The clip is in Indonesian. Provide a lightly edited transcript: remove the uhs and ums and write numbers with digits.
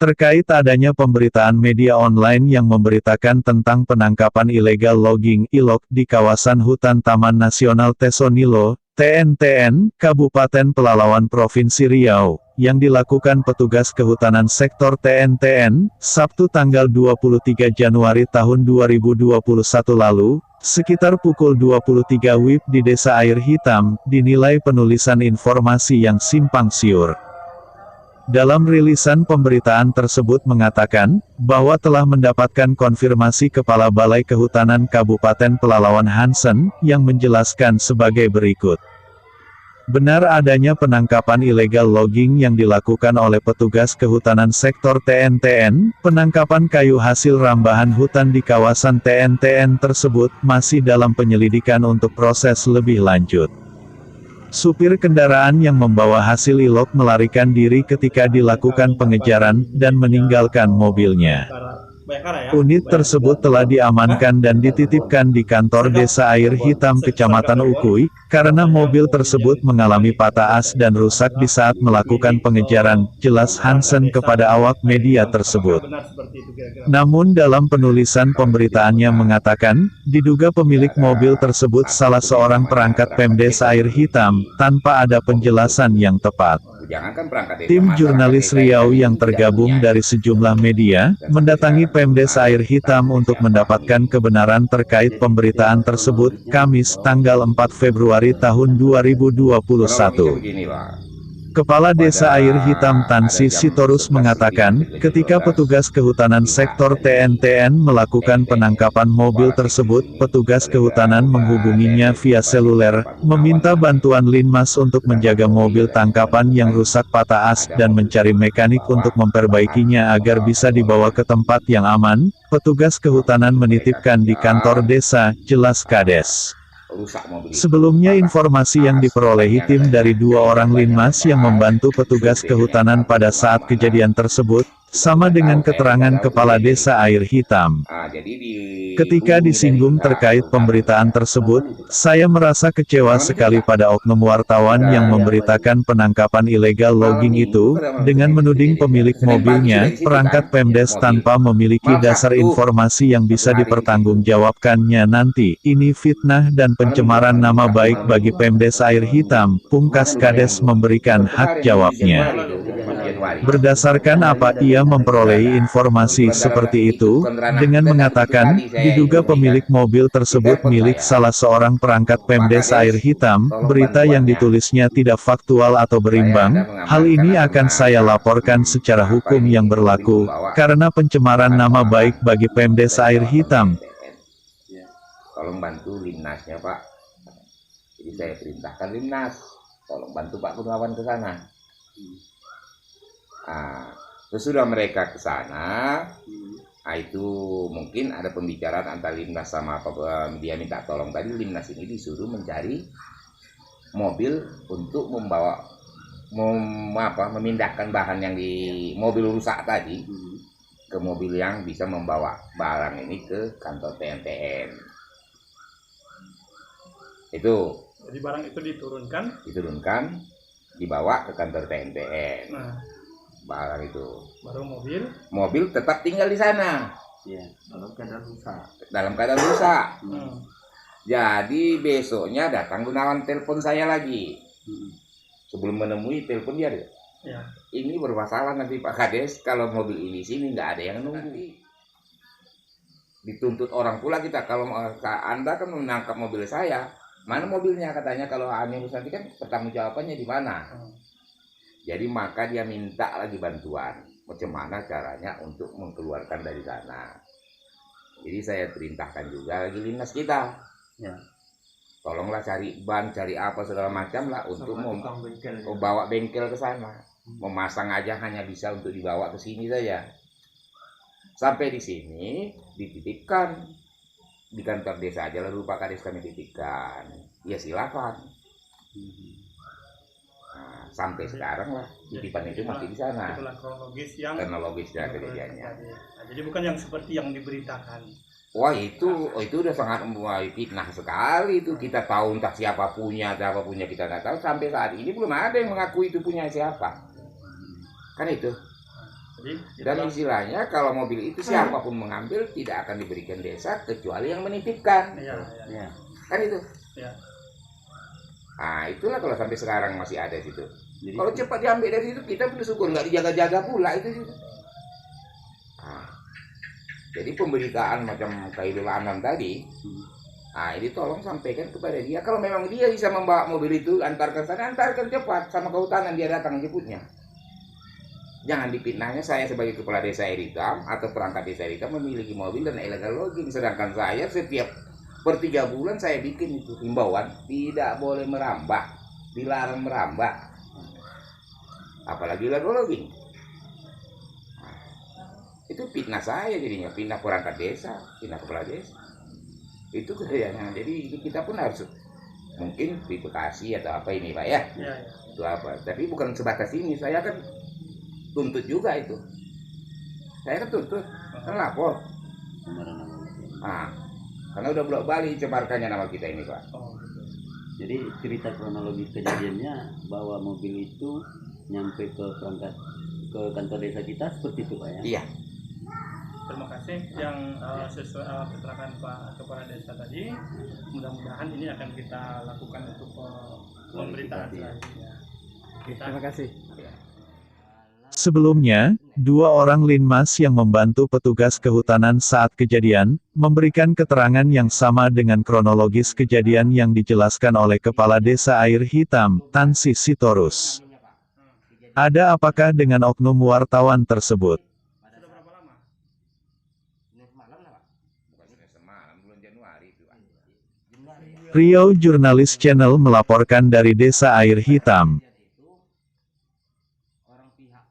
Terkait adanya pemberitaan media online yang memberitakan tentang penangkapan ilegal logging (ILOG) di kawasan hutan Taman Nasional Tesonilo, TNTN, Kabupaten Pelalawan Provinsi Riau, yang dilakukan petugas kehutanan sektor TNTN, Sabtu tanggal 23 Januari tahun 2021 lalu, sekitar pukul 23 WIB di Desa Air Hitam, dinilai penulisan informasi yang simpang siur. Dalam rilisan pemberitaan tersebut mengatakan, bahwa telah mendapatkan konfirmasi Kepala Balai Kehutanan Kabupaten Pelalawan Hansen, yang menjelaskan sebagai berikut. Benar adanya penangkapan ilegal logging yang dilakukan oleh petugas kehutanan sektor TNTN, penangkapan kayu hasil rambahan hutan di kawasan TNTN tersebut, masih dalam penyelidikan untuk proses lebih lanjut. Supir kendaraan yang membawa hasil ILOG melarikan diri ketika dilakukan pengejaran, dan meninggalkan mobilnya. Unit tersebut telah diamankan dan dititipkan di kantor Desa Air Hitam Kecamatan Ukui, karena mobil tersebut mengalami patah as dan rusak di saat melakukan pengejaran, jelas Hansen kepada awak media tersebut. Namun dalam penulisan pemberitaannya mengatakan, diduga pemilik mobil tersebut salah seorang perangkat Pemdes Air Hitam, tanpa ada penjelasan yang tepat. Tim jurnalis Riau yang tergabung dari sejumlah media, mendatangi Pemdes Air Hitam untuk mendapatkan kebenaran terkait pemberitaan tersebut, Kamis, tanggal 4 Februari tahun 2021. Kepala Desa Air Hitam Tansi Sitorus mengatakan, ketika petugas kehutanan sektor TNTN melakukan penangkapan mobil tersebut, petugas kehutanan menghubunginya via seluler, meminta bantuan Linmas untuk menjaga mobil tangkapan yang rusak patah as, dan mencari mekanik untuk memperbaikinya agar bisa dibawa ke tempat yang aman. Petugas kehutanan menitipkan di kantor desa, jelas Kades. Sebelumnya informasi yang diperolehi tim dari 2 orang Linmas yang membantu petugas kehutanan pada saat kejadian tersebut, sama dengan keterangan Kepala Desa Air Hitam. Ketika disinggung terkait pemberitaan tersebut, saya merasa kecewa sekali pada oknum wartawan yang memberitakan penangkapan ilegal logging itu, dengan menuding pemilik mobilnya, perangkat Pemdes tanpa memiliki dasar informasi yang bisa dipertanggungjawabkannya nanti. Ini fitnah dan pencemaran nama baik bagi Pemdes Air Hitam, pungkas Kades memberikan hak jawabnya. Berdasarkan apa ia memperolehi informasi seperti itu, dengan mengatakan, diduga pemilik mobil tersebut milik salah seorang perangkat Pemdes Air Hitam, berita yang ditulisnya tidak faktual atau berimbang, hal ini akan saya laporkan secara hukum yang berlaku, karena pencemaran nama baik bagi Pemdes Air Hitam. Tolong bantu Linmasnya Pak, jadi saya perintahkan Linmas, tolong bantu Pak Gunawan ke sana. Sesudah mereka ke sana, itu mungkin ada pembicaraan antara Linmas sama dia minta tolong tadi. Linmas ini disuruh mencari mobil untuk memindahkan bahan yang di mobil rusak tadi ke mobil yang bisa membawa barang ini ke kantor TNTN. Itu. Jadi barang itu diturunkan, dibawa ke kantor TNTN. Nah, barang itu. Baru mobil tetap tinggal di sana. Ya, dalam keadaan rusak. Jadi besoknya datang Gunawan telepon saya lagi. Sebelum menemui telepon dia. Ya. Ini bermasalah nanti Pak Kades, kalau mobil ini sini nggak ada yang nunggu. Dituntut orang pula kita, kalau Anda kan menangkap mobil saya, mana mobilnya katanya, kalau aneh nanti kan pertanggungjawabannya di mana. Jadi maka dia minta lagi bantuan, bagaimana caranya untuk mengeluarkan dari sana. Jadi saya perintahkan juga lagi Linmas kita, ya, tolonglah cari ban, cari apa segala macam lah untuk membawa bengkel ke sana. Memasang aja hanya bisa untuk dibawa ke sini saja. Sampai di sini dititipkan di kantor desa aja, lalu Pak Kades kami titipkan. Ya silakan. Nah, sampai sekarang lah titipan itu masih di sana. Itulah Kronologisnya kejadiannya. Nah, jadi bukan yang seperti yang diberitakan. Wah itu udah sangat membuat fitnah sekali itu. Kita tahu entah siapa punya kita nggak tahu. Sampai saat ini belum ada yang mengaku itu punya siapa. Kan itu. Dan istilahnya kalau mobil itu siapapun mengambil tidak akan diberikan desa kecuali yang menitipkan. Ya. Kan itu. Ya. Nah itulah kalau sampai sekarang masih ada situ. Kalau cepat diambil dari situ kita bersyukur, nggak dijaga-jaga pula itu. Nah, jadi pemberitaan macam Khairul Anam tadi, nah ini tolong sampaikan kepada dia. Kalau memang dia bisa membawa mobil itu, antarkan sana, antarkan cepat sama kehutanan dia datang jemputnya. Jangan dipitnahnya saya sebagai kepala desa Air Hitam atau perangkat desa Air Hitam memiliki mobil dan illegal logging, sedangkan saya setiap per 3 bulan saya bikin itu himbauan tidak boleh merambah, dilarang merambah, apalagi illegal logging. Nah, itu fitnah saya jadinya, pindah perangkat desa, pindah kepala desa. Itu kejadiannya. Jadi kita pun harus mungkin di Bekasi atau apa ini Pak ya. Itu apa? Tapi bukan sebatas ini, saya kan tuntut juga itu. Saya kan tuntut, kan lapor. Nah, karena udah bolak-balik cemarkannya nama kita ini Pak. Jadi cerita kronologis kejadiannya bahwa mobil itu nyampe ke kantor desa kita seperti itu Pak ya? Iya. Terima kasih yang sesuai keterangan Pak Kepala Desa tadi. Mudah-mudahan ini akan kita lakukan untuk pemberitaan selanjutnya. Terima kasih. Sebelumnya, 2 orang linmas yang membantu petugas kehutanan saat kejadian, memberikan keterangan yang sama dengan kronologis kejadian yang dijelaskan oleh Kepala Desa Air Hitam, Tansi Sitorus. Ada apakah dengan oknum wartawan tersebut? Sudah berapa lama? Semalam lah Pak. Bukan semalam, bulan Januari itu. Riau Jurnalis Channel melaporkan dari Desa Air Hitam. Orang pihak